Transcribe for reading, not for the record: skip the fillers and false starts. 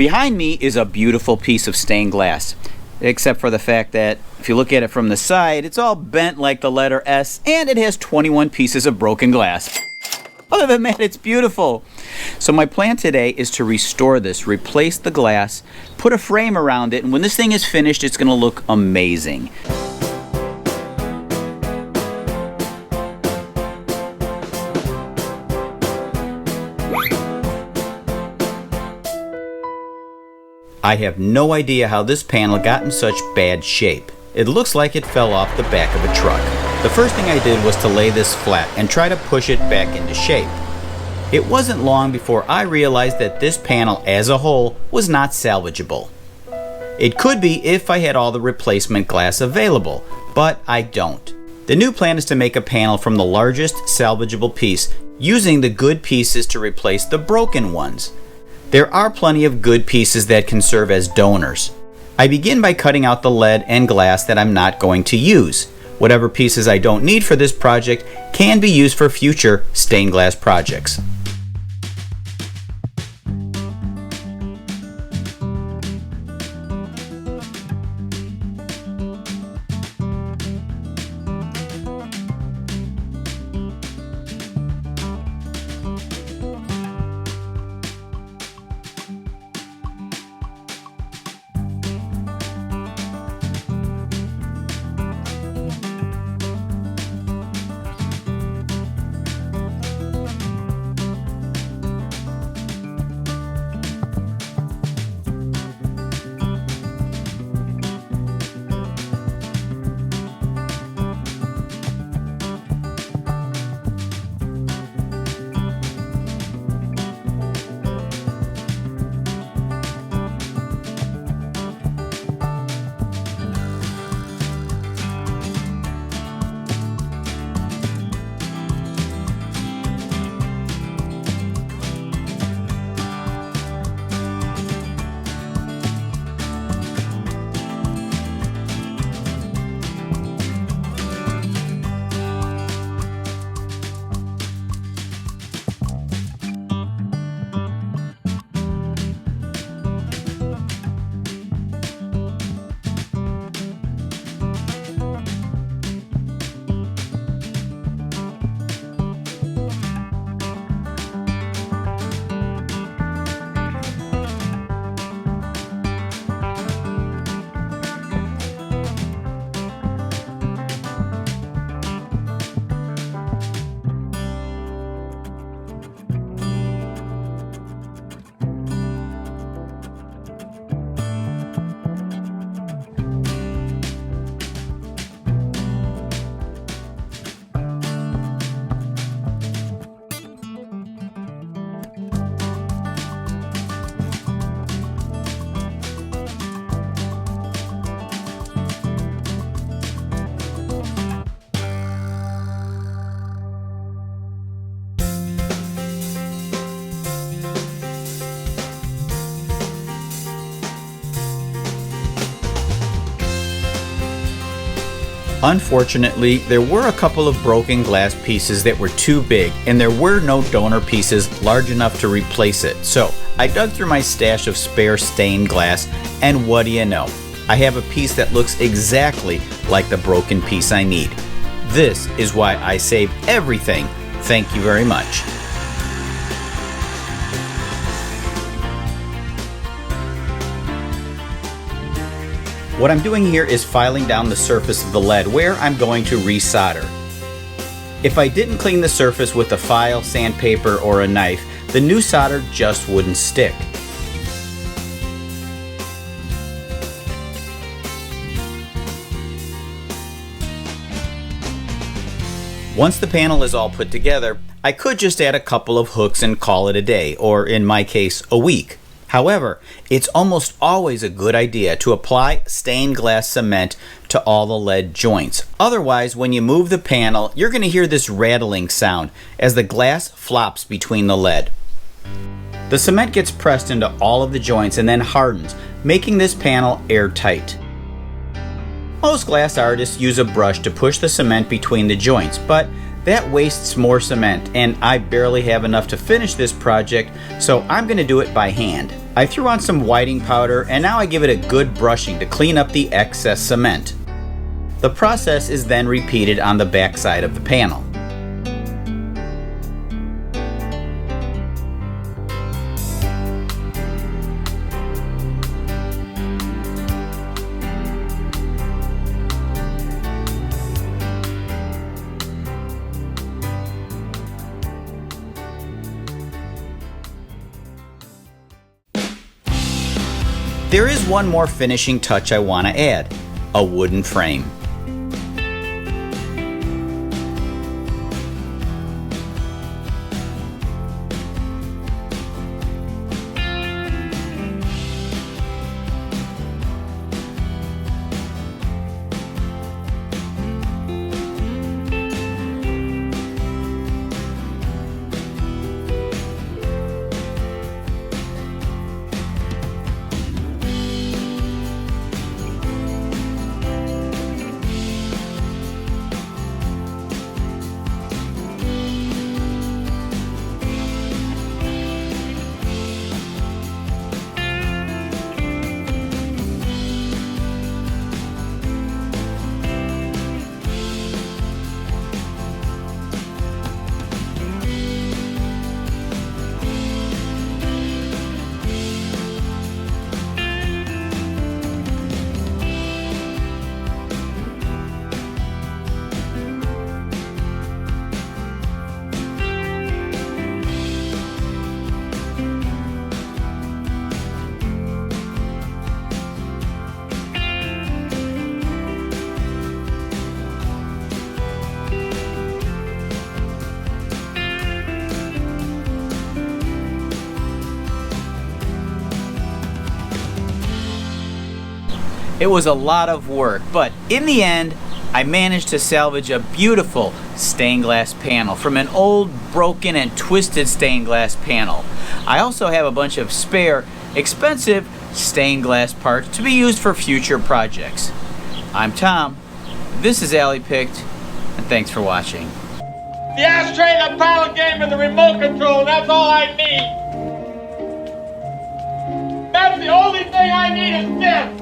Behind me is a beautiful piece of stained glass, except for the fact that if you look at it from the side, it's all bent like the letter S, and it has 21 pieces of broken glass. Other than that, it's beautiful. So my plan today is to restore this, replace the glass, put a frame around it, and when this thing is finished, it's going to look amazing. I have no idea how this panel got in such bad shape. It looks like it fell off the back of a truck. The first thing I did was to lay this flat and try to push it back into shape. It wasn't long before I realized that this panel as a whole was not salvageable. It could be if I had all the replacement glass available, but I don't. The new plan is to make a panel from the largest salvageable piece, using the good pieces to replace the broken ones. There are plenty of good pieces that can serve as donors. I begin by cutting out the lead and glass that I'm not going to use. Whatever pieces I don't need for this project can be used for future stained glass projects. Unfortunately, there were a couple of broken glass pieces that were too big, and there were no donor pieces large enough to replace it. So I dug through my stash of spare stained glass, and what do you know? I have a piece that looks exactly like the broken piece I need. This is why I save everything. Thank you very much. What I'm doing here is filing down the surface of the lead where I'm going to resolder. If I didn't clean the surface with a file, sandpaper, or a knife, the new solder just wouldn't stick. Once the panel is all put together, I could just add a couple of hooks and call it a day, or in my case, a week. However, it's almost always a good idea to apply stained glass cement to all the lead joints. Otherwise, when you move the panel, you're going to hear this rattling sound as the glass flops between the lead. The cement gets pressed into all of the joints and then hardens, making this panel airtight. Most glass artists use a brush to push the cement between the joints, but that wastes more cement, and I barely have enough to finish this project, so I'm going to do it by hand. I threw on some whiting powder and now I give it a good brushing to clean up the excess cement. The process is then repeated on the back side of the panel. There is one more finishing touch I want to add, a wooden frame. It was a lot of work, but in the end, I managed to salvage a beautiful stained glass panel from an old, broken, and twisted stained glass panel. I also have a bunch of spare, expensive stained glass parts to be used for future projects. I'm Tom, this is Alley Picked, and thanks for watching. The ashtray, the power game, and the remote control, that's all I need. That's the only thing I need is this.